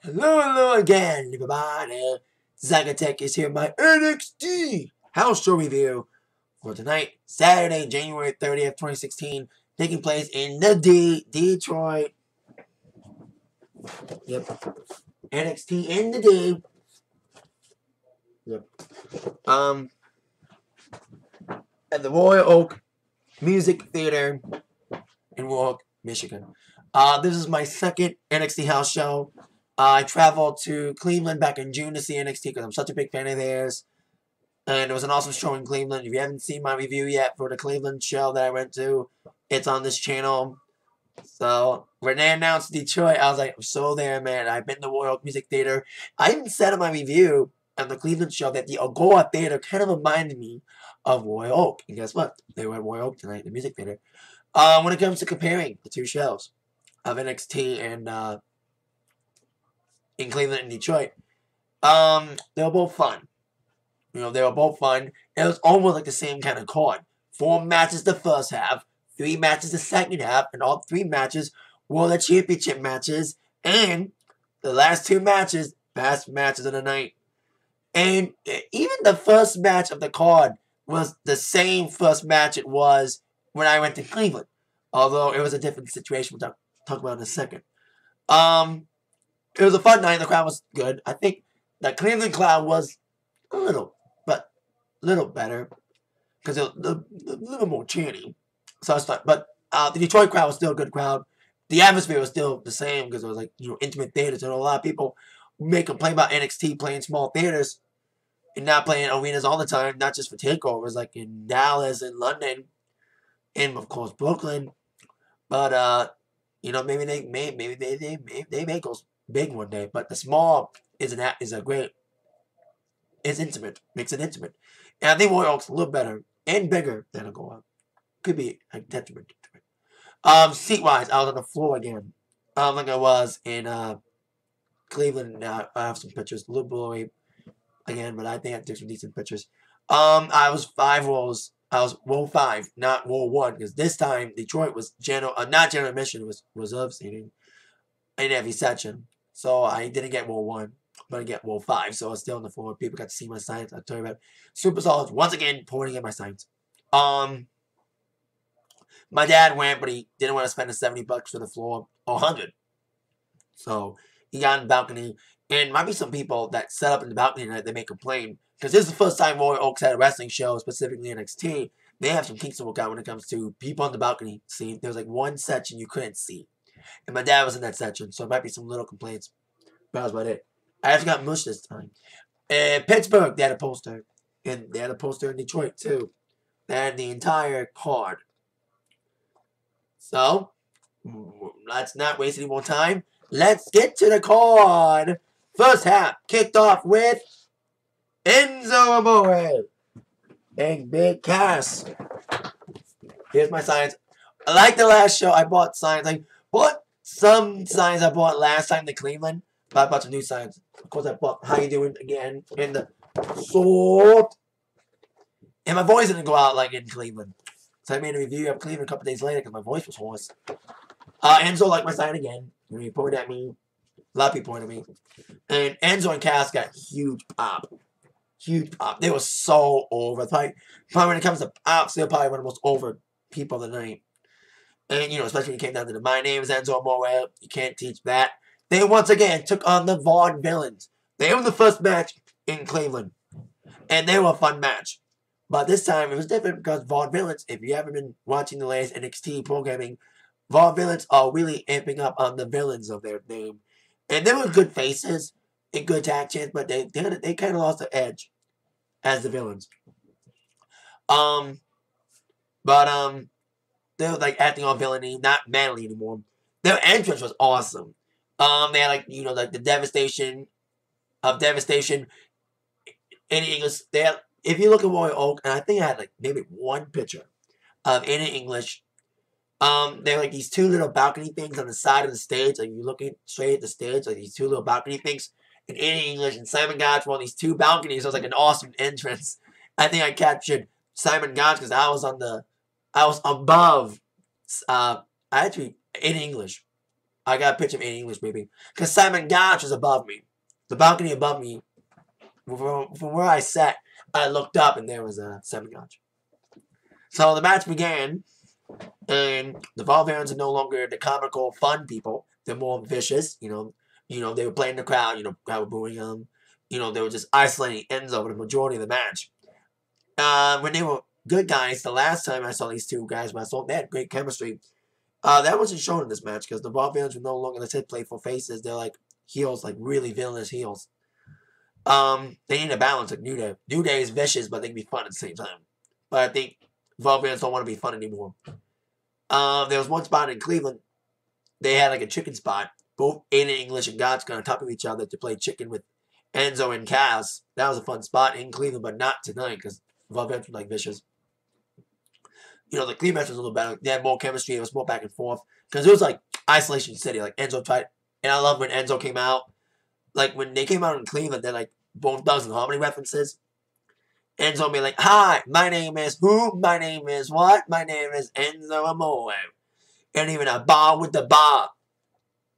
Hello again, everybody. Zagatech is here with my NXT house show review for tonight, Saturday, January 30th, 2016, taking place in the Detroit. Yep. NXT in the D. Yep. At the Royal Oak Music Theater in Royal Oak, Michigan. This is my second NXT house show. I traveled to Cleveland back in June to see NXT because I'm such a big fan of theirs. And it was an awesome show in Cleveland. If you haven't seen my review yet for the Cleveland show that I went to, it's on this channel. So when they announced Detroit, I was like, I'm so there, man. I've been to Royal Oak Music Theater. I even said in my review on the Cleveland show that the Algoa Theater kind of reminded me of Royal Oak. And guess what? They were at Royal Oak tonight, the music theater. When it comes to comparing the two shows of NXT and in Cleveland and Detroit, they were both fun. They were both fun. It was almost like the same kind of card. 4 matches the first half, 3 matches the second half, and all 3 matches were the championship matches. And the last 2 matches, best matches of the night. And even the first match of the card was the same first match it was when I went to Cleveland. Although it was a different situation we'll talk about in a second. It was a fun night. The crowd was good. I think the Cleveland crowd was a little better because it was a little more chanty. So it's not, but the Detroit crowd was still a good crowd. The atmosphere was still the same because it was like intimate theaters, and a lot of people may complain about NXT playing small theaters and not playing arenas all the time, not just for takeovers like in Dallas and London, and of course Brooklyn. But maybe they may go big one day. But the small is intimate, makes it intimate. And I think Royal Oak's a little better and bigger than a go-up. Could be a detriment to it. Seat-wise, I was on the floor again. Like I was in Cleveland. I have some pictures. A little blurry again, but I think I took some decent pictures. I was 5 rows. I was row 5, not row 1, because this time Detroit was not general admission, it was reserve seating in every section. So I didn't get row 1. But I get row 5, so I was still on the floor. People got to see my signs. I'll tell you about Super Solids once again pointing at my signs. My dad went, but he didn't want to spend the $70 for the floor or $100. So he got in the balcony, and might be some people that set up in the balcony tonight. They may complain because this is the first time Royal Oaks had a wrestling show, specifically NXT. They have some kinks to work out when it comes to people on the balcony. See, there was like one section you couldn't see, and my dad was in that section, so it might be some little complaints. But that was about it. I actually got mushed this time. In Pittsburgh, they had a poster. And they had a poster in Detroit, too. They had the entire card. So, let's not waste any more time. Let's get to the card. First half kicked off with Enzo Amore and Big Cass. Here's my signs. Like the last show, I bought signs. I bought some signs I bought last time to Cleveland. But I bought some new signs. Of course, I bought How You Doing again in the sword. And my voice didn't go out like in Cleveland. So I made a review of Cleveland a couple days later because my voice was hoarse. Enzo liked my sign again. He pointed at me. A lot of people pointed at me. And Enzo and Cass got huge pop. Huge pop. They were so over. Probably when it comes to pops, they're probably one of the most over people of the night. And, especially when it came down to the My Name is Enzo Amore. You can't teach that. They once again took on the Vaudevillians. They were the first match in Cleveland. And they were a fun match. But this time it was different because Vaudevillians, if you haven't been watching the latest NXT programming, Vaudevillians are really amping up on the villains of their name. And they were good faces and good tag champs, but they kind of lost their edge as the villains. They were like acting on villainy, not manly anymore. Their entrance was awesome. They had like the devastation of devastation in English. If you look at Royal Oak, and I think I had like maybe one picture of in English. They're like these 2 little balcony things on the side of the stage. Like you're looking straight at the stage, like these 2 little balcony things in English. And Simon Gotch were on these 2 balconies. So it was like an awesome entrance. I think I captured Simon Gotch because I was above. Actually in English. I got a picture in English, maybe. Because Simon Gotch is above me. The balcony above me, from where I sat, I looked up and there was Simon Gotch. So the match began, and the Vaudevillians are no longer the comical, fun people. They're more vicious, you know, they were playing the crowd, crowd were booing them. They were just isolating Enzo for the majority of the match. When they were good guys, the last time I saw these two guys wrestle, they had great chemistry. That wasn't shown in this match because the Vaudevillians were no longer the playful faces. They're like heels, like really villainous heels. They need a balance like New Day. New Day is vicious, but they can be fun at the same time. But I think Vaudevillians don't want to be fun anymore. There was one spot in Cleveland. They had like a chicken spot. Both Aiden English and God's on top of each other to play chicken with Enzo and Cass. That was a fun spot in Cleveland, but not tonight because Vaudevillians were like vicious. The Cleveland match was a little better. They had more chemistry. It was more back and forth. Because it was like Isolation City. Like Enzo tried. And I love when Enzo came out. Like when they came out in Cleveland, they're like Bone Thugs and Harmony references. Enzo be like, hi, my name is who? My name is what? My name is Enzo Amore. And even a bar with the bar.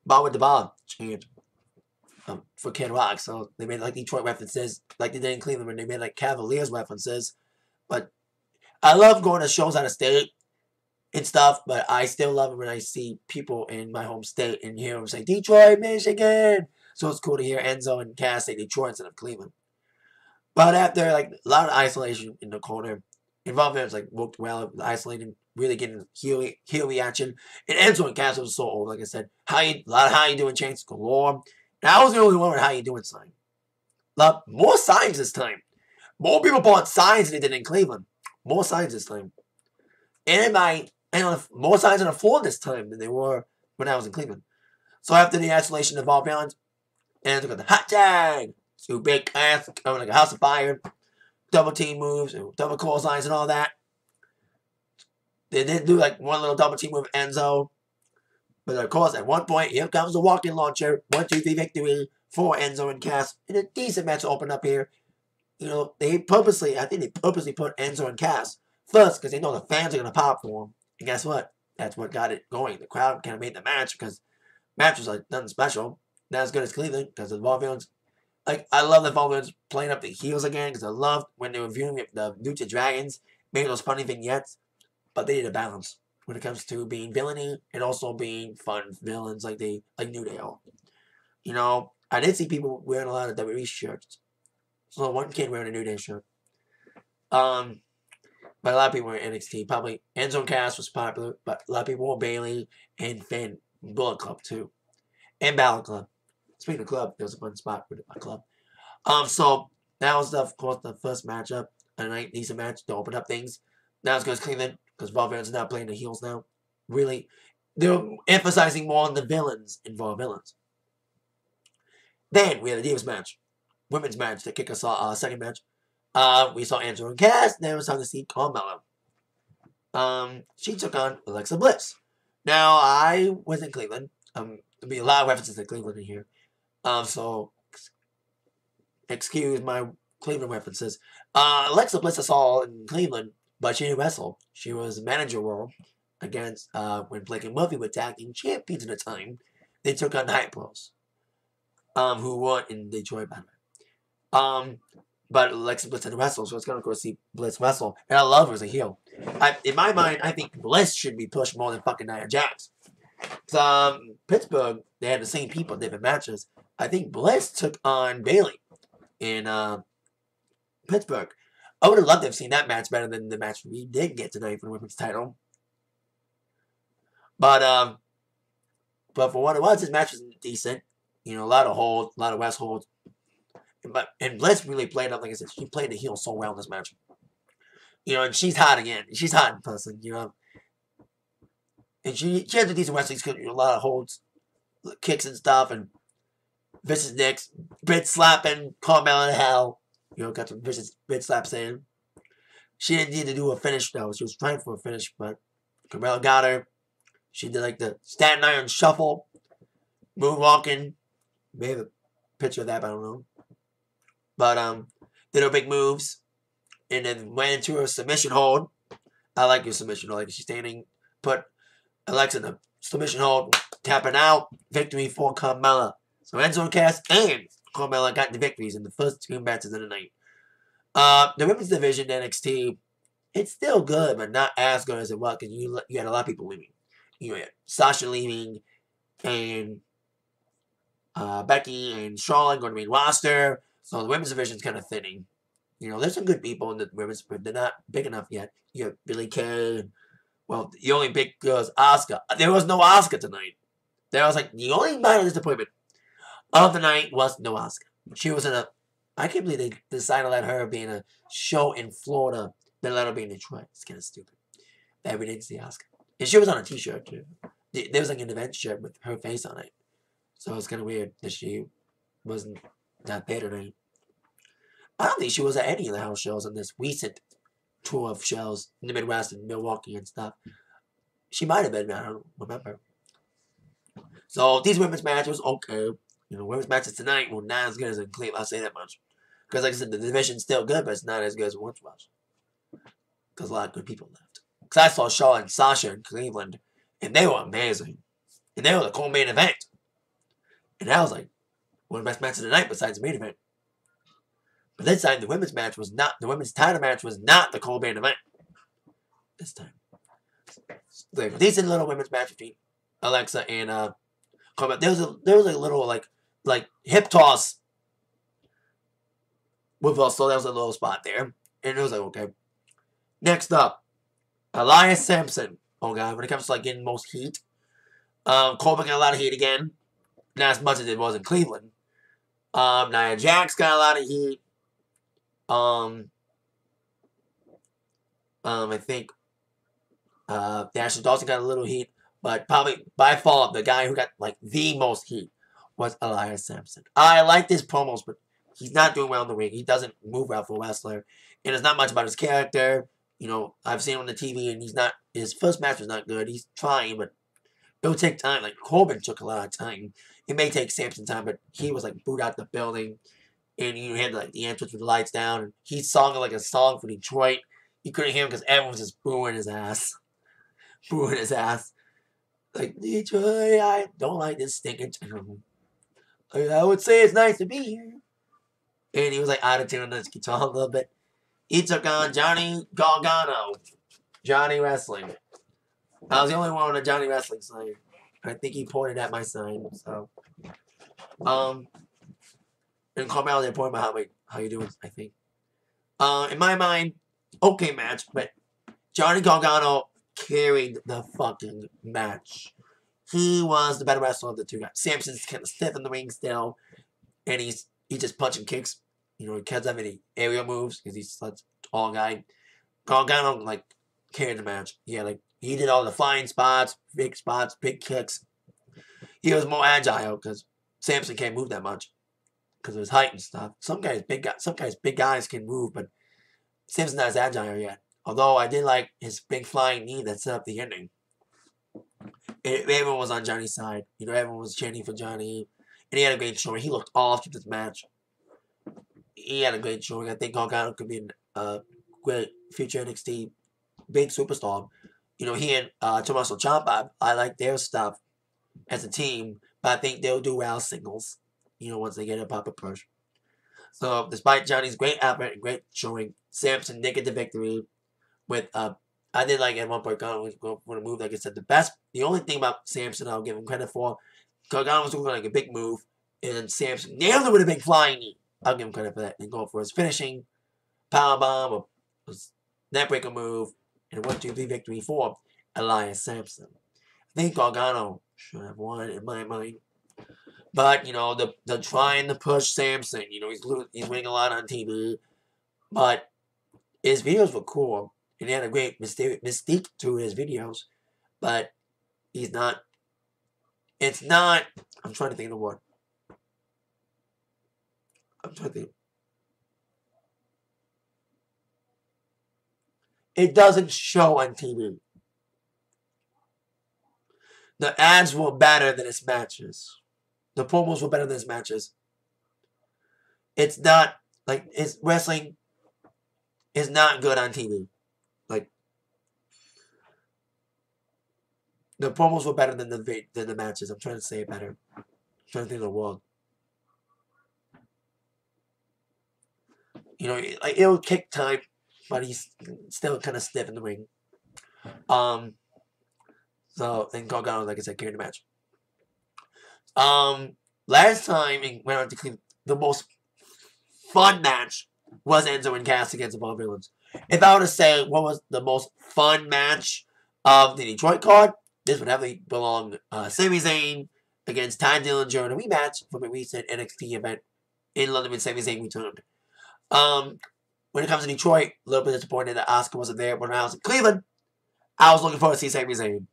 Bar with the bar. Chant. For Kid Rock. So they made like Detroit references. Like they did in Cleveland when they made like Cavaliers references. But I love going to shows out of state and stuff, but I still love it when I see people in my home state and hear them say, Detroit, Michigan. So it's cool to hear Enzo and Cass say Detroit instead of Cleveland. But after like a lot of isolation in the corner, involvement like worked well, isolating, really getting heel reaction. And Enzo and Cass was so old, like I said. A lot of how you doing chants galore. And I was the only one with how you doing sign. More signs this time. More people bought signs than they did in Cleveland. More signs this time. And more signs on the floor this time than they were when I was in Cleveland. So after the isolation of Vaudevillians, Enzo got the hot tag. Two big ass, like a house of fire. Double team moves, and double clotheslines and all that. They did do like one little double team move with Enzo. But of course, at one point, here comes the walk-in launcher. 1, 2, 3 victory for Enzo and Cass. And a decent match to open up here. I think they purposely put Enzo and Cass first because they know the fans are going to pop for them. And guess what? That's what got it going. The crowd kind of made the match because the match was like nothing special. Not as good as Cleveland because the Vaudevillians. Like, I love the Vaudevillians playing up the heels again because I loved when they were viewing the Lucha Dragons, making those funny vignettes. But they need a balance when it comes to being villainy and also being fun villains like New Day are. I did see people wearing a lot of WWE shirts. So one kid wearing a New Day shirt. But a lot of people were in NXT. Probably Enzo and Cass was popular, but a lot of people wore Bailey and Finn, Bullet Club too. And Balor Club. Speaking of club, there was a fun spot with my club. So that was of course the first matchup. A nice decent match to open up things. Now it's good as Cleveland, because Vaudevillians are now playing the heels now. Really, they're emphasizing more on the villains in Vaudevillians. Then we had a Divas match. Women's match to kick us off, second match. We saw Andrew and Cass. Then it was time to see Carmella. She took on Alexa Bliss. Now, I was in Cleveland. There'll be a lot of references to Cleveland in here. So, excuse my Cleveland references. Alexa Bliss I saw in Cleveland, but she didn't wrestle. She was manager role against, when Blake and Murphy were tag team champions at the time. They took on the Hype Bros. Who won in Detroit, by the way. But Alexa Bliss didn't wrestle, so it's going to go see Bliss wrestle. And I love her as a heel. In my mind, I think Bliss should be pushed more than fucking Nia Jax. Pittsburgh, they had the same people, different matches. I think Bliss took on Bailey in Pittsburgh. I would have loved to have seen that match better than the match we did get tonight for the women's title. But for what it was, this match was decent. A lot of holds, a lot of West holds. And Bliss really played up, like I said, she played the heel so well in this match. And she's hot again. She's hot in person, And she has a decent wrestling skill, a lot of holds, kicks and stuff, and vicious nicks, bit slapping, Carmella in hell. Got some vicious bit slaps in. She didn't need to do a finish, though. She was trying for a finish, but Carmella got her. She did, like, the Staten Island shuffle, moonwalking. Maybe a picture of that, but I don't know. But, did her big moves. And then went into her submission hold. I like your submission hold. Like, she's standing, put Alexa in the submission hold. tapping out. Victory for Carmella. So Enzo Cass and Carmella got the victories in the first 2 matches of the night. The women's division, NXT, it's still good, but not as good as it was because you had a lot of people leaving. You had Sasha leaving, and Becky and Charlotte going to main roster. So the women's division's kind of thinning. There's some good people in the women's, but they're not big enough yet. You have Billie Kay. Well, the only big girl is Asuka. There was no Asuka tonight. There was the only minor disappointment of the night was no Asuka. She was in a. I can't believe they decided to let her be in a show in Florida than let her be in Detroit. It's kind of stupid that we didn't see Asuka. And she was on a T-shirt too. There was an event shirt with her face on it. So it's kind of weird that she wasn't that there tonight. I don't think she was at any of the house shows on this recent tour of shows in the Midwest and Milwaukee and stuff. She might have been, I don't remember. So these women's matches, okay. Women's matches tonight were not as good as in Cleveland. I'll say that much. Because like I said, the division's still good, but it's not as good as it once was. Because a lot of good people left. Because I saw Shaw and Sasha in Cleveland, and they were amazing. And they were the co-main event. And that was one of the best matches of the night besides the main event. But this time, the women's title match was not the co-main event. This time. A decent little women's match between Alexa and Carmella. There was a little hip toss with us, so there was a little spot there. And it was okay. Next up, Elias Samson. Oh god, when it comes to getting most heat. Corbin got a lot of heat again. Not as much as it was in Cleveland. Nia Jax got a lot of heat. I think Ashley Dawson got a little heat, but probably by far the guy who got the most heat was Elias Samson. I like his promos, but he's not doing well in the ring. He doesn't move well for a wrestler, and it's not much about his character. I've seen him on the TV, and his first match was not good. He's trying, but it'll take time. Corbin took a lot of time. It may take Samson time, but he was booed out the building, and you had the entrance with the lights down, and he sung a song for Detroit. You couldn't hear him because everyone was just booing his ass. Booing his ass. Detroit, I don't like this stinking town. I would say it's nice to be here. And he was out of tune on his guitar a little bit. He took on Johnny Gargano. Johnny Wrestling. I was the only one on the Johnny Wrestling side. I think he pointed at my sign, so. And Carmella did point about how you doing, I think. In my mind, okay match, but Johnny Gargano carried the fucking match. He was the better wrestler of the two guys. Samson's kind of stiff in the ring still, and he just punching kicks. He can't have any aerial moves because he's such a tall guy. Gargano carried the match. Yeah, he did all the flying spots, big kicks. He was more agile because Samson can't move that much because of his height and stuff. Some guys big guys can move, but Samson's not as agile yet. Although I did like his big flying knee that set up the ending. Everyone was on Johnny's side. Everyone was chanting for Johnny. And he had a great showing. He looked awesome this match. He had a great showing. I think Gargano could be a great future NXT big superstar. He and Tommaso Ciampa, I like their stuff as a team. But I think they'll do well singles. Once they get a proper push. So, despite Johnny's great effort and great showing, Samson did get the victory with, I did at one point, Gargano was going for a move, like I said, the only thing about Samson I'll give him credit for, Gargano was doing a big move, and then Samson nailed it with a big flying knee. I'll give him credit for that, and going for his finishing powerbomb, or his neckbreaker move, and a 1-2-3 victory for Elias Samson. I think Gargano should have won, in my mind. But, they're trying to push Samson. He's winning a lot on TV. But his videos were cool. And he had a great mystique to his videos. But he's not. It's not. I'm trying to think of the word. It doesn't show on TV. The ads were better than his matches. The promos were better than his matches. It's not, his wrestling is not good on TV. The promos were better than the matches. I'm trying to say it better. I'm trying to think of the word. You know, like it'll kick time, but he's still kind of stiff in the ring. So and Gargano, like I said, carried the match. Last time we went on to Cleveland, the most fun match was Enzo and Cass against the Vaudevillians. If I were to say what was the most fun match of the Detroit card, this would heavily belong Sami Zayn against Ty Dillinger in a rematch from a recent NXT event in London when Sami Zayn returned. When it comes to Detroit, a little bit disappointed that Asuka wasn't there, but when I was in Cleveland, I was looking forward to see Sami Zayn.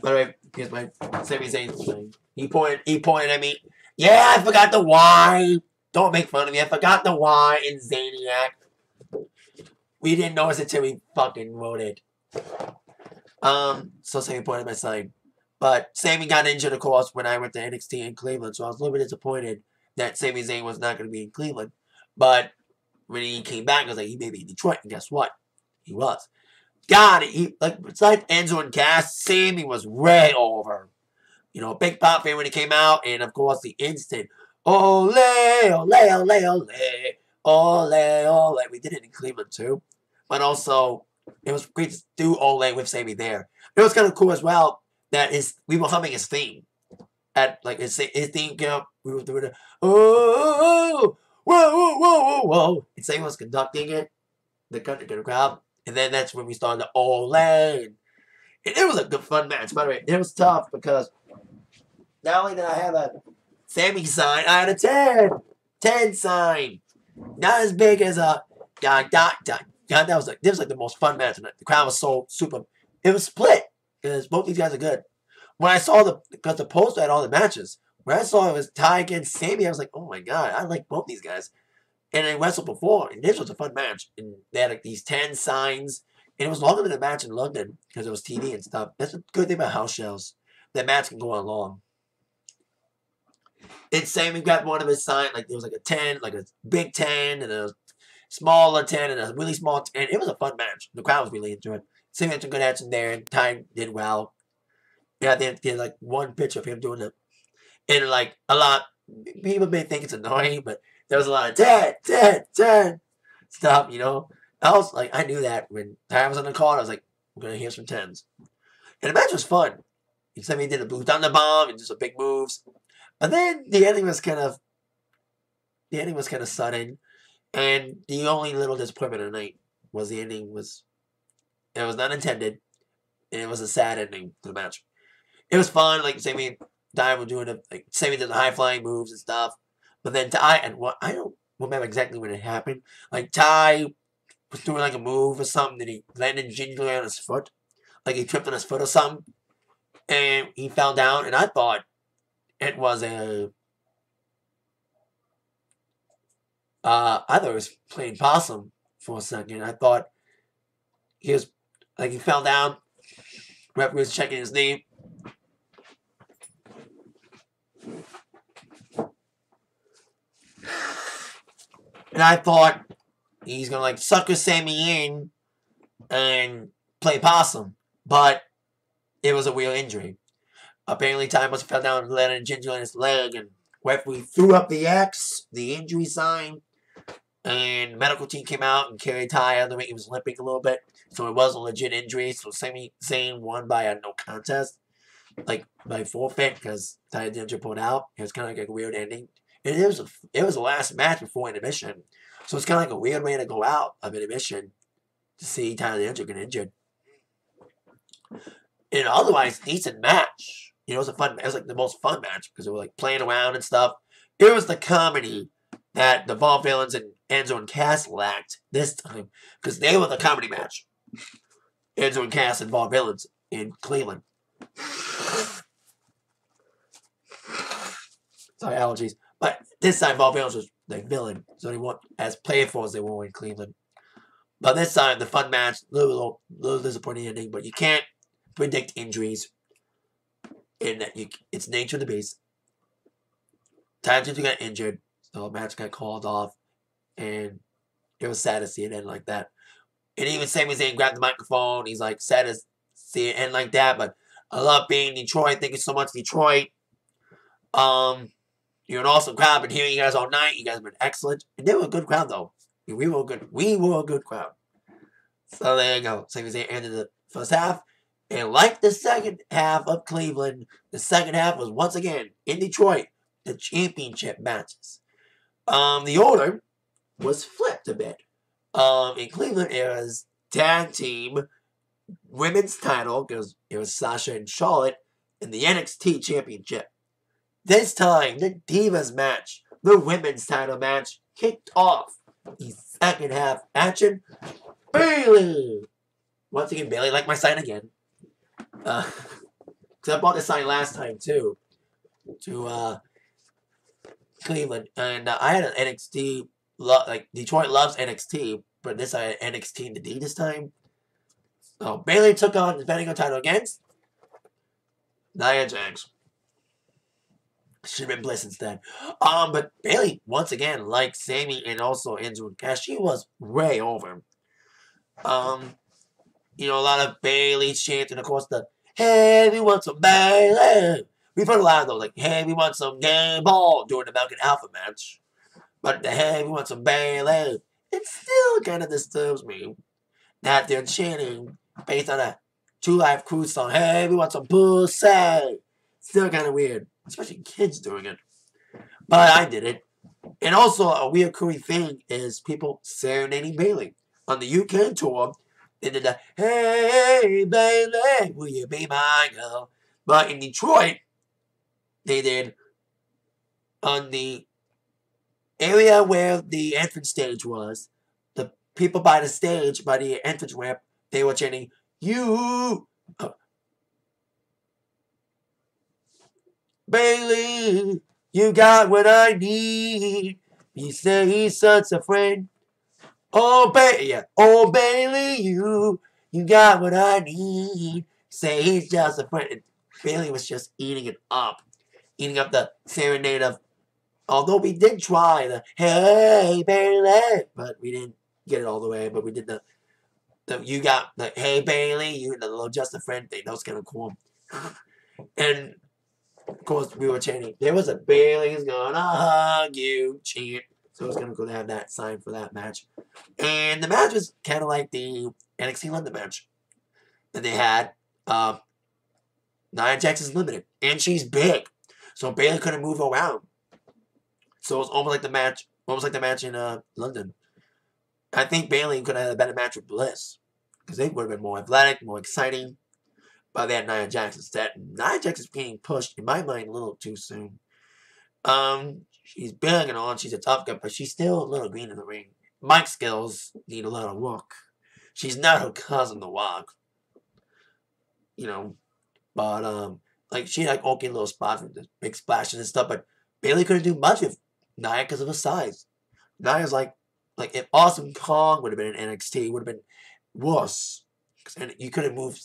By the way, here's my Sami Zayn thing. He pointed at me. Yeah, I forgot the Y. Don't make fun of me. I forgot the Y in Zaniac. We didn't notice it till we fucking wrote it. So Sami pointed at my sign. But Sami got injured, of course, when I went to NXT in Cleveland, so I was a little bit disappointed that Sami Zayn was not going to be in Cleveland. But when he came back, I was like, he may be in Detroit, and guess what? He was. God, it's like Enzo and Cass, Sami was way over. You know, big pop fan when he came out, and of course the instant, ole, ole, ole, ole, ole, ole. We did it in Cleveland too. But also, it was great to do ole with Sami there. It was kind of cool as well that we were humming his theme. At like his theme came up, we were doing it. Oh, whoa, whoa, whoa, whoa, whoa. And Sami was conducting it, the crowd. And then that's when we started the ole. And it was a good fun match. By the way, it was tough because not only did I have a Sami sign, I had a 10. 10 sign. Not as big as a God, that was like the most fun match tonight. The crowd was so super. It was split because both these guys are good. When I saw because the poster had all the matches, when I saw it was Ty against Sami, I was like, oh my God, I like both these guys. And they wrestled before, and this was a fun match. And they had like these 10 signs, and it was longer than the match in London because it was TV and stuff. That's a good thing about house shows. That match can go on long. And Sami got one of his signs, like there was like a 10, like a big 10, and a smaller 10, and a really small 10. It was a fun match. The crowd was really into it. Sami had some good action there, and Ty did well. Yeah, they had like one picture of him doing it. And like a lot, people may think it's annoying, but there was a lot of 10 stuff, you know. I was like, I knew that when Ty was on the call, I was like, we're going to hear some 10s. And the match was fun. Sami did a Blue Thunder Bomb and just some big moves. But then the ending was kind of sudden. And the only little disappointment of the night was the ending it was not intended. And it was a sad ending to the match. It was fun, like Sami and Ty were doing it, like Sami did the high flying moves and stuff. But then Ty, and what I don't remember exactly when it happened. Like Ty was doing like a move or something that he landed gingerly on his foot. Like he tripped on his foot or something. And he fell down, and I thought it was I thought it was playing possum for a second. I thought he was, like he fell down. Referee was checking his knee. And I thought he's going to like sucker Sami in and play possum. But it was a real injury. Apparently, Ty must have fell down and landed gingerly on his leg. And referee threw up the X, the injury sign. And the medical team came out and carried Ty out of the ring. He was limping a little bit. So it was a legit injury. So Sami Zayn won by a no contest. Like by forfeit because Ty Dillinger pulled out. It was kind of like a weird ending. And it was the last match before intermission. So it's kind of like a weird way to go out of intermission to see Ty Dillinger get injured. And otherwise, decent match. You know, it was like the most fun match because they were like playing around and stuff. It was the comedy that the Vaudevillians and Enzo and Cass lacked this time because they were the comedy match. Enzo and Cass and Vaudevillians in Cleveland. Sorry, allergies. But this time, Vaudevillians was the villain, so they weren't as playful as they were in Cleveland. But this time, the fun match, little disappointing ending, but you can't predict injuries. In that it's nature of the beast. Ty Dillinger got injured, so the match got called off, and it was sad to see it end like that. And even Sami Zayn grabbed the microphone. He's like, sad to see it end like that, but I love being in Detroit. Thank you so much, Detroit. You're an awesome crowd. Been hearing you guys all night. You guys have been excellent. And they were a good crowd, though. We were good. We were a good crowd. So there you go. Sami Zayn ended the first half. And like the second half of Cleveland, the second half was once again in Detroit, the championship matches. The order was flipped a bit. In Cleveland, it was tag team women's title, because it was Sasha and Charlotte, in the NXT championship. This time, the Divas match, the women's title match, kicked off the second half action. Bayley! Once again, Bayley, like my sign again. Because I bought this sign last time, too. To Cleveland. And I had an NXT, like, Detroit loves NXT, but this I had NXT in the D this time. So, Bayley took on the defending title against Nia Jax. Should have been Bliss instead. But Bayley, once again, like Sammy and also Andrew and Cash, she was way over. You know, a lot of Bayley chanting, of course, the "Hey, we want some Bayley." We've heard a lot of those, like "Hey, we want some game ball" during the American Alpha match. But the "Hey, we want some Bayley," it still kind of disturbs me that they're chanting based on a True Life Crew song. "Hey, we want some pussy." Still kind of weird. Especially kids doing it. But I did it. And also, a reoccurring thing is people serenading Bayley. On the UK tour, they did the "Hey, Bayley, will you be my girl?" But in Detroit, they did on the area where the entrance stage was, the people by the stage, by the entrance ramp, they were chanting, "You... Bayley, you got what I need. You say he's such a friend. Oh, oh, Bayley, you got what I need. Say he's just a friend." And Bayley was just eating up the serenade of. Although we did try the "Hey, Bayley," but we didn't get it all the way. But we did the you got the "Hey, Bayley, you the little just a friend" thing. That was kind of cool. And of course, we were chanting, "There was a Bayley's gonna hug you" chant. So I was gonna go to have that sign for that match. And the match was kind of like the NXT London match that they had. Nia Jax is limited, and she's big, so Bayley couldn't move around. So it was almost like the match in London. I think Bayley could have had a better match with Bliss, because they would have been more athletic, more exciting. But they had Nia Jax instead. Nia Jax is being pushed, in my mind, a little too soon. She's big and all, she's a tough guy, but she's still a little green in the ring. Mic skills need a little work. She's not her cousin, The Rock. You know, but like she had okay little spots with the big splashes and stuff, but Bayley couldn't do much with Nia because of her size. Nia's like if Awesome Kong would have been in NXT, it would have been worse. And you couldn't move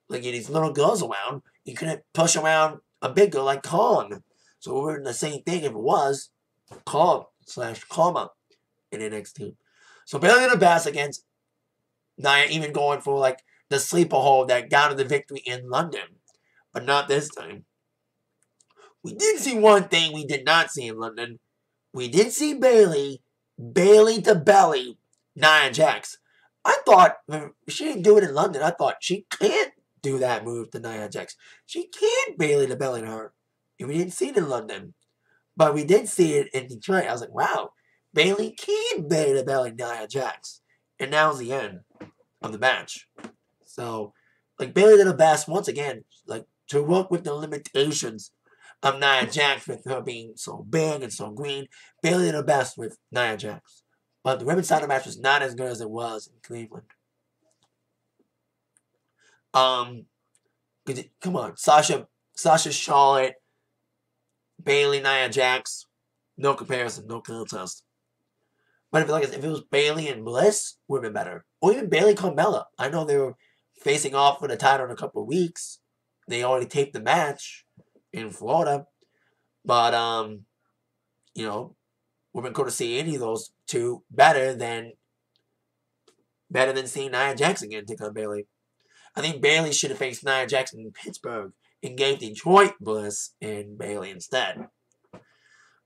like these little girls around. You couldn't push around a big girl like Kong. So we're in the same thing if it was Kong/Karma in NXT. So Bayley did her best against Nia, even going for like the sleeper hold that got her the victory in London. But not this time. We did see one thing we did not see in London. We did see Bayley to belly Nia Jax. I thought she didn't do it in London. I thought she can't do that move to Nia Jax. She can't Bayley to belly her. And we didn't see it in London. But we did see it in Detroit. I was like, wow, Bayley can Bayley to belly Nia Jax. And that was the end of the match. So, like, Bayley did her best once again, like, to work with the limitations of Nia Jax with her being so big and so green. Bayley did her best with Nia Jax. But the women's title match was not as good as it was in Cleveland. Come on, Sasha, Charlotte, Bayley, Nia Jax, no comparison, no contest. But if it was Bayley and Bliss, would have been better. Or even Bayley Carmella. I know they were facing off for the title in a couple of weeks. They already taped the match in Florida. But, you know, would have been cool to see any of those two better than better than seeing Nia Jax again take on Bayley. I think Bayley should have faced Nia Jax in Pittsburgh and gave Detroit Bliss and Bayley instead.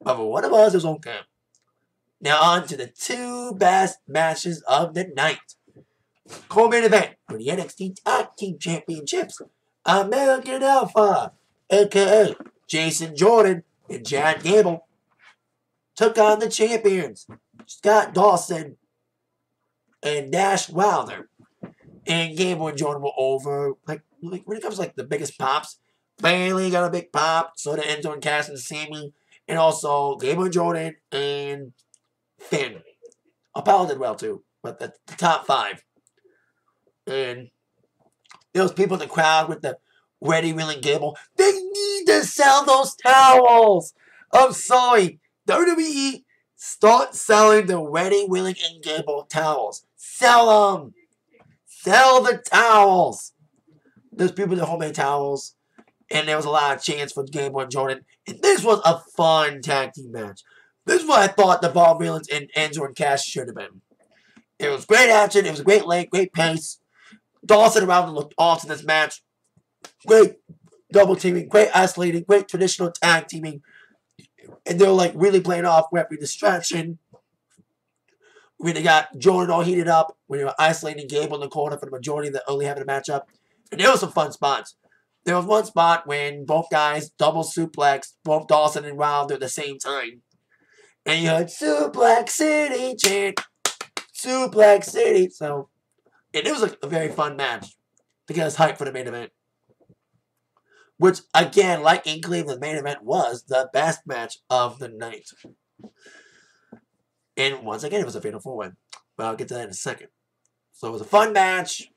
But for what it was okay. Now on to the two best matches of the night. Co-main event for the NXT Tag Team Championships. American Alpha, a.k.a. Jason Jordan and Chad Gable, took on the champions, Scott Dawson and Dash Wilder. And Gable and Jordan were over. Like when it comes to the biggest pops, Bayley got a big pop, so did Enzo and Cass and Sammy, and also Gable and Jordan and Finn. Apollo did well too, but the top five. And there was people in the crowd with the Ready Willing Gable. They need to sell those towels. I'm sorry. WWE, start selling the Ready Willing and Gable towels. Sell them. Sell the towels. There's people that homemade towels. And there was a lot of chants for Gable and Jordan. And this was a fun tag team match. This is what I thought the Vaudevillians and Enzo and Cass should have been. It was great action. It was a great length, great pace. Dawson around looked awesome in this match. Great double teaming, great isolating, great traditional tag teaming. And they were really playing off every distraction. When they got Jordan all heated up, when they were isolating Gable in the corner for the majority of the early half of the matchup. And there were some fun spots. There was one spot when both guys double suplexed both Dawson and Wilder at the same time. And you heard Suplex City chant. Suplex City. So, and it was a very fun match to get us hyped for the main event. Which, again, like in Cleveland, the main event was the best match of the night. And once again, it was a fatal 4-win. But I'll get to that in a second. So it was a fun match.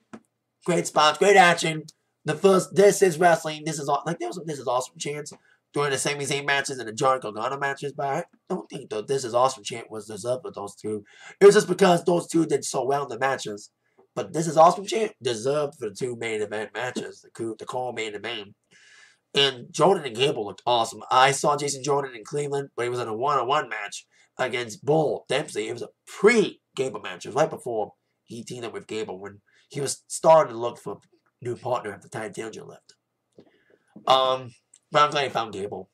Great spots, great action. The first, this is wrestling, this is there was some This Is Awesome chants during the Sami Zayn matches and the John Gargano matches, but I don't think the This Is Awesome chant was deserved with those two. It was just because those two did so well in the matches. But This Is Awesome chant deserved for the two main event matches, the core main event. And Jordan and Gable looked awesome. I saw Jason Jordan in Cleveland, but he was in a one-on-one match against Bull Dempsey. It was a pre-Gable match. It was right before he teamed up with Gable when he was starting to look for a new partner after Ty Dillinger left. But I'm glad he found Gable.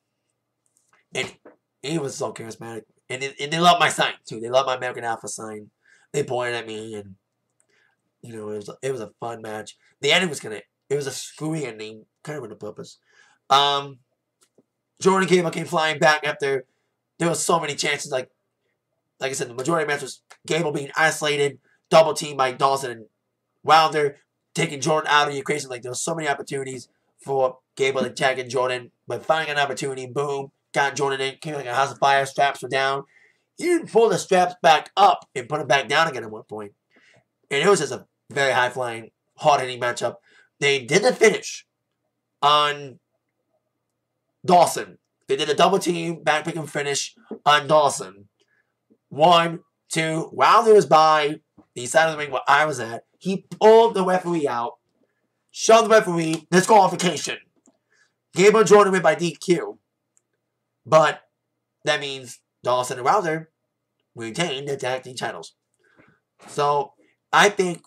And he was so charismatic. And they love my sign, too. They love my American Alpha sign. They pointed at me, and, it was a fun match. The ending was it was a screwy ending, kind of with a purpose. Jordan Gable came flying back after there was so many chances. Like I said, the majority of the match was Gable being isolated, double teamed by Dawson and Wilder, taking Jordan out of the equation. There was so many opportunities for Gable attacking Jordan, but finding an opportunity, boom, got Jordan in, came like a house of fire, straps were down. He didn't pull the straps back up and put them back down again at one point. And it was just a very high-flying, hard-hitting matchup. They did the finish on Dawson. They did a double team, backpicking finish on Dawson. 1, 2, Wilder was by the side of the ring where I was at. He pulled the referee out, shoved the referee, disqualification. Gable and Jordan went by DQ. But that means Dawson and Wilder retained the tag team titles. So I think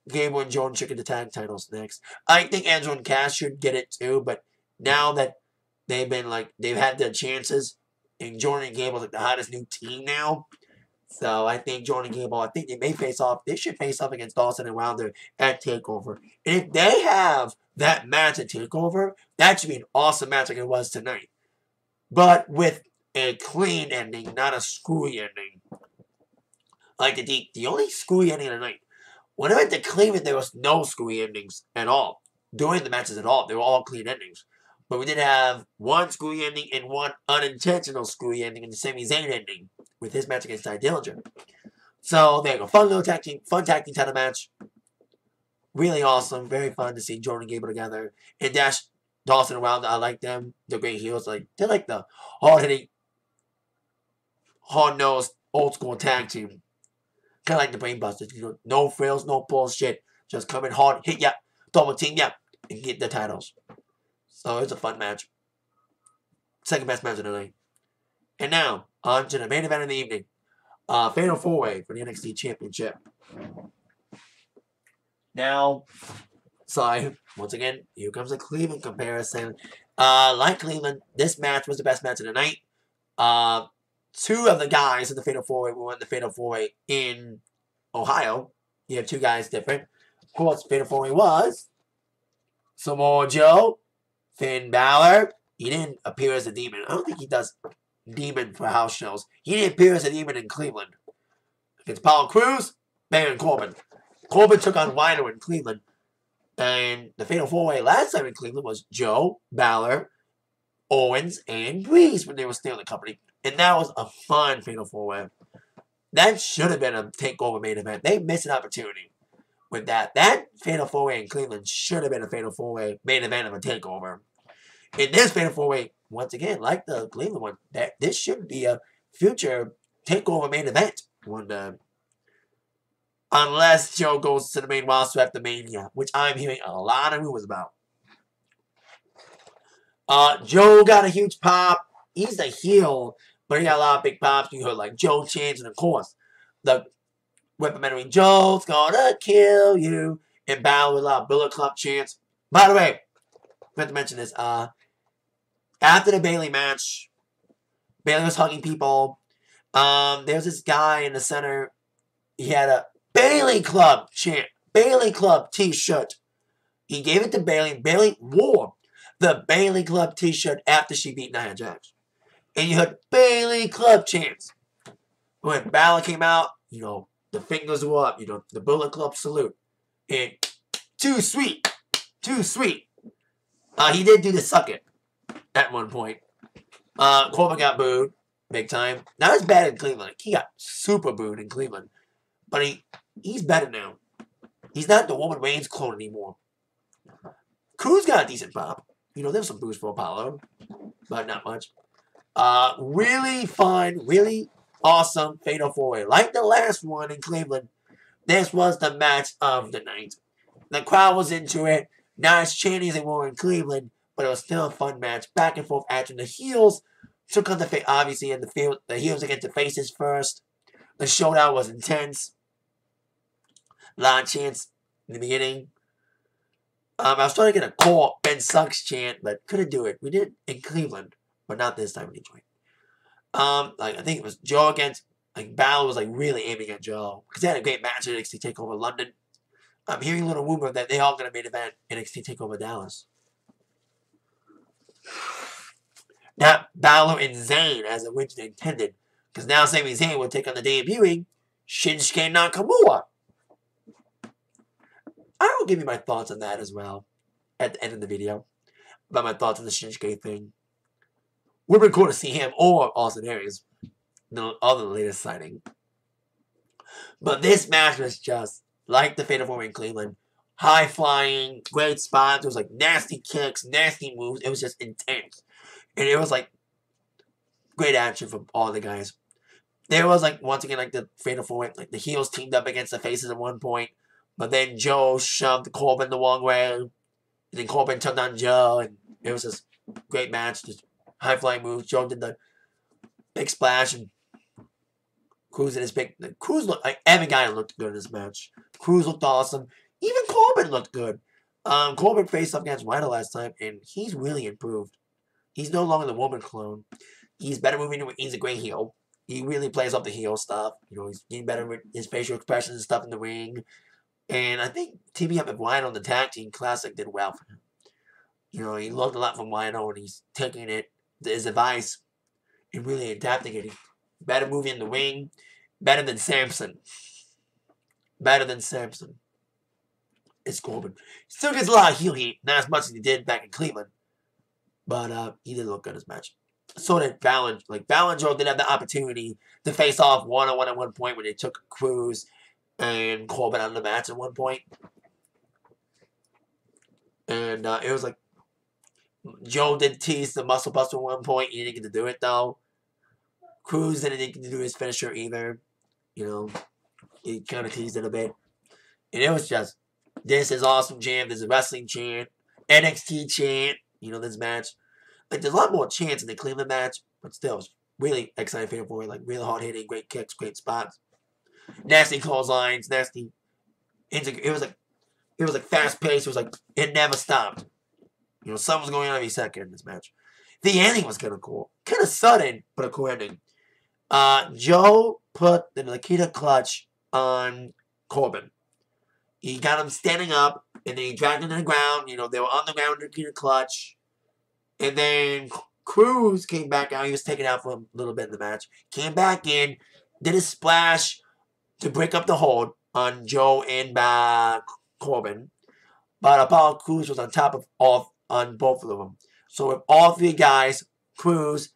Gable and Jordan should get the tag titles next. I think Enzo and Cass should get it too, but now that they've had their chances, and Jordan and Gable are the hottest new team now. So I think Jordan and Gable, they may face off. They should face off against Dawson and Wilder at TakeOver. And if they have that match at TakeOver, that should be an awesome match like it was tonight. But with a clean ending, not a screwy ending. Like the only screwy ending of the night. When I went to Cleveland, there was no screwy endings at all. During the matches at all. They were all clean endings. But we did have one screwy ending and one unintentional screwy ending in the Sami Zayn ending with his match against Ty Dillinger. So there you go. Fun tag team title match. Really awesome. Very fun to see Jordan and Gable together. And Dash, Dawson and Wilder, I like them. They're great heels. They're like the hard-hitting, hard-nosed, old-school tag team. Kind of like the Brain Busters. No frills, no bullshit. Just come in hard, hit ya, double team ya, and get the titles. So it's a fun match. Second best match of the night. And now, on to the main event of the evening. Fatal 4-way for the NXT Championship. Now, sorry, once again, here comes a Cleveland comparison. Like Cleveland, this match was the best match of the night. Two of the guys in the Fatal 4-Way won the Fatal 4-Way in Ohio. You have two guys different. Of course, Fatal 4-Way was Samoa Joe, Finn Balor. He didn't appear as a demon. I don't think he does demon for house shows. He didn't appear as a demon in Cleveland. Against Apollo Crews, Baron Corbin. Corbin took on Rhino in Cleveland. And the Fatal 4-Way last time in Cleveland was Joe, Balor, Owens, and Breeze when they were still in the company. And that was a fun Fatal 4-Way. That should have been a TakeOver main event. They missed an opportunity with that. That Fatal 4-Way in Cleveland should have been a Fatal 4-Way main event of a TakeOver. In this Fatal 4-Way, once again, like the Cleveland one, this should be a future TakeOver main event one day. Unless Joe goes to the main roster after Mania, which I'm hearing a lot of rumors about. Joe got a huge pop. He's the heel, but he got a lot of big pops. You heard like Joe chants, and of course, the weaponry Joe's gonna kill you. And Balor with a lot of Bullet Club chants. By the way, I forgot to mention this. After the Bayley match, Bayley was hugging people. There's this guy in the center. He had a Bayley Club chant, Bayley Club t-shirt. He gave it to Bayley, and Bayley wore the Bayley Club t-shirt after she beat Nia Jax. And you heard Bayley Club chants. When Balor came out, you know, the fingers were up, you know, the Bullet Club salute. And too sweet, too sweet. He did do the suck it at one point. Corbin got booed big time. Not as bad in Cleveland. He got super booed in Cleveland. But he's better now. He's not the Roman Reigns clone anymore. Cruz got a decent pop. You know, there's some boost for Apollo. But not much. Really fun, really awesome Fatal 4-Way. Like the last one in Cleveland, this was the match of the night. The crowd was into it. Not as chanty as they were in Cleveland, but it was still a fun match. Back and forth action. The heels took on the face, obviously, in the field. The heels against the faces first. The showdown was intense. A lot of chants in the beginning. I was trying to get a call Ben Sucks chant, but couldn't do it. We did in Cleveland, but not this time in Detroit. Like I think it was Joe against Balor was like really aiming at Joe because they had a great match at NXT Takeover London. I'm hearing a little rumor that they all gonna main event NXT Takeover Dallas. Now Balor and Zayn as originally intended, because now Sami Zayn will take on the debuting Shinsuke Nakamura. I will give you my thoughts on that as well at the end of the video about my thoughts on the Shinsuke thing. Would have been cool to see him or Austin Aries, the other latest sighting. But this match was just like the Fatal 4-Way in Cleveland. High flying, great spots. It was like nasty kicks, nasty moves. It was just intense. And it was like great action from all the guys. There was like, once again, like the Fatal 4-Way, like the heels teamed up against the faces at one point. But then Joe shoved Corbin the wrong way. And then Corbin turned on Joe. And it was just a great match. Just high-flying moves. Joe did the big splash. And Cruz did his big... Cruz looked... Like, every guy looked good in this match. Cruz looked awesome. Even Corbin looked good. Corbin faced up against Rhino last time. And he's really improved. He's no longer the woman clone. He's better moving. He's a great heel. He really plays up the heel stuff. You know, he's getting better with his facial expressions and stuff in the ring. And I think teaming up with Rhino on the Tag Team Classic did well for him. You know, he learned a lot from Rhino, and he's taking it, his advice, and really adapting it. Better moving in the ring. Better than Samson. Better than Samson. It's Corbin. Still gets a lot of heel heat. Not as much as he did back in Cleveland. But he did look good in his match. So did Balor. Like, Balor and Joe did have the opportunity to face off one-on-one at one point when they took Cruz and Corbin out of the match at one point. And it was like, Joe did tease the muscle buster at one point. He didn't get to do it, though. Cruz didn't get to do his finisher either. You know, he kind of teased it a bit. And it was just, this is awesome chant. There's a wrestling chant. NXT chant. You know, this match. Like, there's a lot more chants in the Cleveland match. But still, it was really exciting Fatal 4-Way. Like, really hard-hitting, great kicks, great spots. Nasty clotheslines, nasty... It was like It was like fast paced. It was like it never stopped. You know, something was going on every second in this match. The ending was kind of cool, kind of sudden, but a cool ending. Joe put the Nikita clutch on Corbin. He got him standing up, and then he dragged him to the ground. You know, they were on the ground with Nikita clutch. And then Cruz came back out. He was taken out for a little bit in the match. Came back in, did a splash to break up the hold on Joe and Corbin. But Apollo Cruz was on top of on both of them. So with all three guys, Cruz,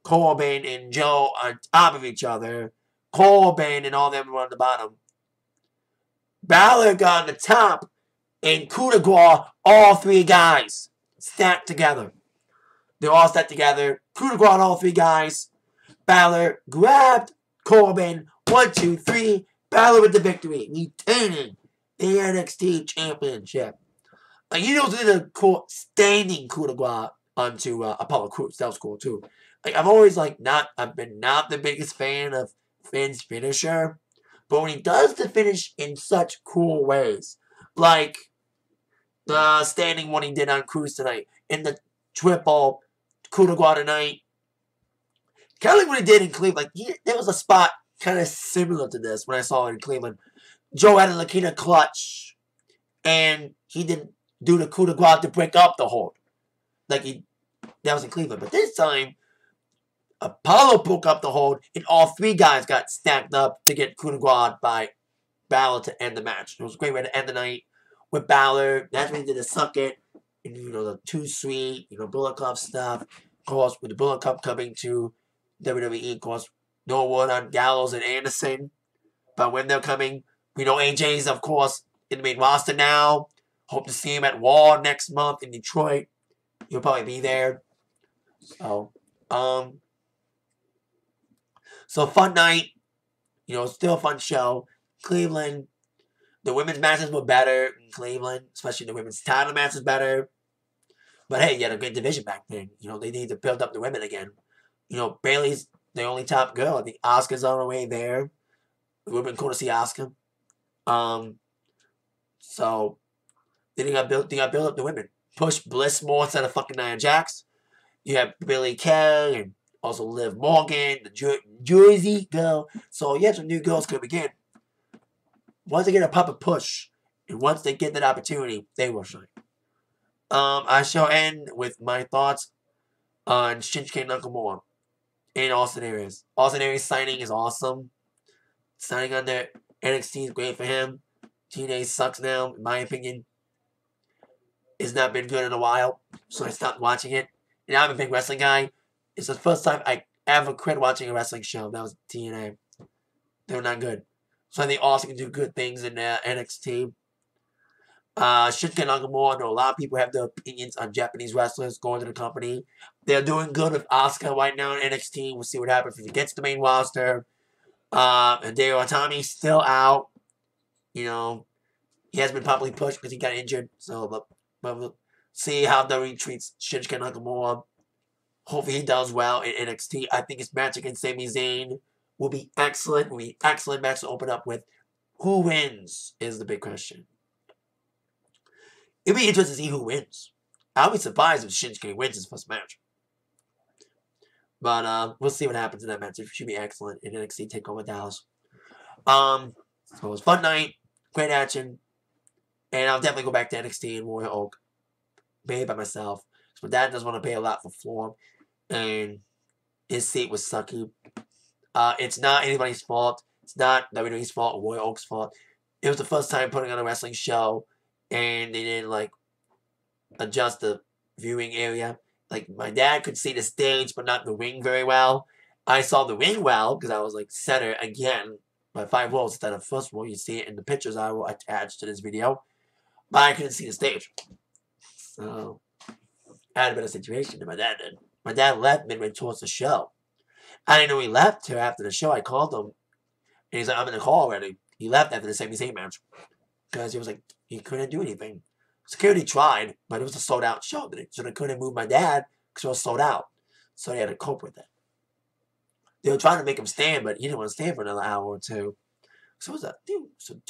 Corbin, and Joe on top of each other, Corbin and all them were on the bottom. Balor got on the top, and coup de grace, all three guys stacked together. They're all stacked together. Coup de grace on all three guys. Balor grabbed Corbin. 1, 2, 3. Balor with the victory, retaining the NXT Championship. Like, you know, did a cool standing coup de grace onto Apollo Crews. That was cool too. Like, I've been not the biggest fan of Finn's finisher, but when he does the finish in such cool ways, like the standing one he did on Crews tonight, in the triple coup de grace tonight, kind of like what he did in Cleveland. There was a spot kind of similar to this when I saw it in Cleveland. Joe had a Nikita clutch, and he didn't do the coup de grace to break up the hold. That was in Cleveland. But this time, Apollo broke up the hold, and all three guys got stacked up to get coup de grace by Balor to end the match. It was a great way to end the night with Balor. That's when he did the suck it, and the too sweet, Bullet Club stuff. Of course, with the Bullet Club coming to WWE, of course, no word on Gallows and Anderson. But when they're coming, we know AJ's, of course, in the main roster now. Hope to see him at War next month in Detroit. He'll probably be there. So fun night. Still a fun show. Cleveland. The women's matches were better in Cleveland, especially the women's title match was better. But hey, you had a great division back then. They need to build up the women again. Bayley's the only top girl. I think Asuka's on her way there. It would have been cool to see Asuka. So they got build up the women. Push Bliss more instead of fucking Nia Jax. You have Billie Kay and also Liv Morgan, the Jersey girl. So you have some new girls coming in. Once they get a proper push, and once they get that opportunity, they will shine. I shall end with my thoughts on Shinsuke Nakamura and Austin Aries. Austin Aries signing is awesome. Signing under NXT is great for him. TNA sucks now, in my opinion. It's not been good in a while, so I stopped watching it. And I'm a big wrestling guy. It's the first time I ever quit watching a wrestling show. That was TNA. They were not good. So I think Austin can do good things in NXT. Shinsuke Nakamura, I know a lot of people have their opinions on Japanese wrestlers going to the company. They're doing good with Asuka right now in NXT. We'll see what happens if he gets the main roster. And Hideo Itami's still out. He has been probably pushed because he got injured. So, but we'll see how WWE treats Shinsuke Nakamura. Hopefully he does well in NXT. I think his match against Sami Zayn will be excellent. Will be an excellent match to open up with. Who wins is the big question. It'll be interesting to see who wins. I'll be surprised if Shinsuke wins his first match. But we'll see what happens in that match. It should be excellent in NXT Takeover Dallas. So it was a fun night. Great action. And I'll definitely go back to NXT and Warrior Oak. Pay by myself. Because my dad doesn't want to pay a lot for floor. And his seat was sucky. It's not anybody's fault. It's not WWE's fault or Warrior Oak's fault. It was the first time putting on a wrestling show. And they didn't, adjust the viewing area. My dad could see the stage, but not the ring very well. I saw the ring well, because I was, center again by 5 rows instead of first row. You see it in the pictures I will attach to this video. But I couldn't see the stage. So, I had a better situation than my dad did. My dad left midway towards the show. I didn't know he left till after the show. I called him. And he's like, I'm in the call already. He left after the Sami Zayn match. Because he was like, he couldn't do anything. Security tried, but it was a sold out show. So they couldn't move my dad because it was sold out. So they had to cope with it. They were trying to make him stand, but he didn't want to stand for another hour or two. So it was a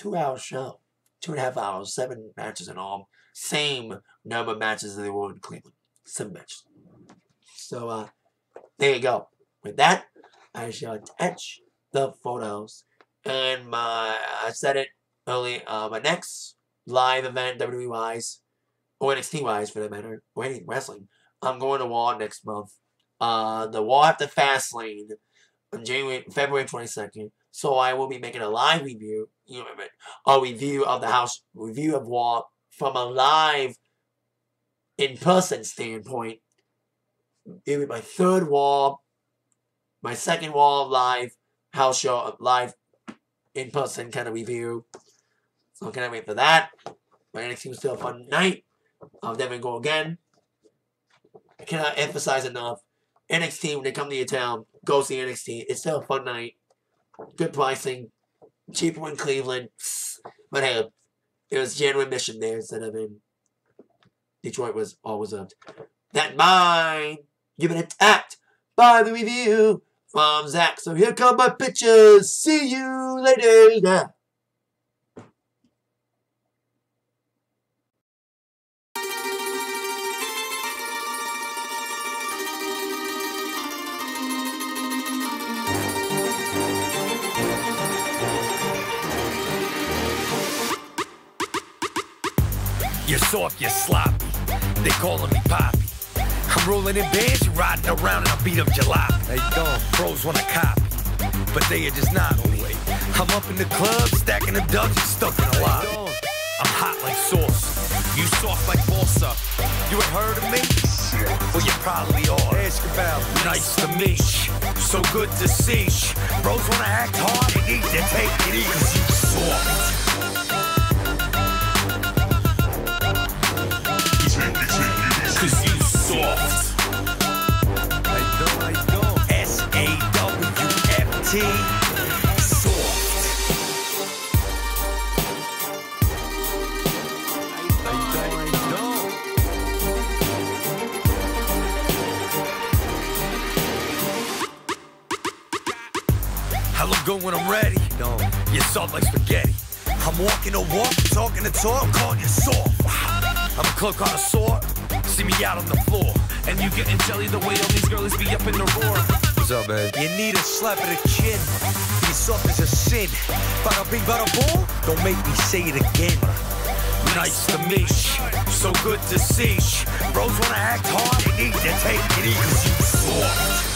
2-hour show. 2.5 hours, 7 matches in all. Same number of matches as they were in Cleveland. 7 matches. So, there you go. With that, I shall attach the photos. And I said it early, my next live event, WWE-wise, or NXT-wise for that matter, or any wrestling, I'm going to Raw next month. The Raw after Fastlane on February 22nd. So I will be making a live review, a review of the house, review of Raw from a live, in-person standpoint. It will be my third Raw, my second Raw live house show, live in-person kind of review. So I can't wait for that. My NXT was still a fun night. I'll never go again. I cannot emphasize enough. NXT, when they come to your town, go see NXT. It's still a fun night. Good pricing. Cheaper in Cleveland. But hey, it was genuine mission there instead of in Detroit was always up. That mine. You've been attacked by the review from Zach. So here come my pictures. See you later. Yeah. You're soft, you're sloppy. They calling me Poppy. I'm rolling in bands, you riding around and I beat up jalopy. They don't. Bros wanna copy, but they are just not me. I'm up in the club, stacking the dubs, you stuck in a lot. I'm hot like sauce. You soft like balsa. You ain't heard of me? Well, you probably are. Ask about me. Nice to meet you. So good to see you. Bros wanna act hard, they need to take it easy. Cause you soft. Cause you soft. I don't. S-A-W-F-T. Soft. I don't. I look good when I'm ready. Don't. You're soft like spaghetti. I'm walking the walk, talking the talk, calling you soft. I'm a club connoisseur. See me out on the floor, and you getting jelly the way all these girls be up in the roar. What's up, man? You need a slap of the chin. Be soft as a sin. Bada bing, bada boom. Don't make me say it again. Nice to meet you. So good to see you. Bros wanna act hard, they need to take it easy. 'Cause you soft.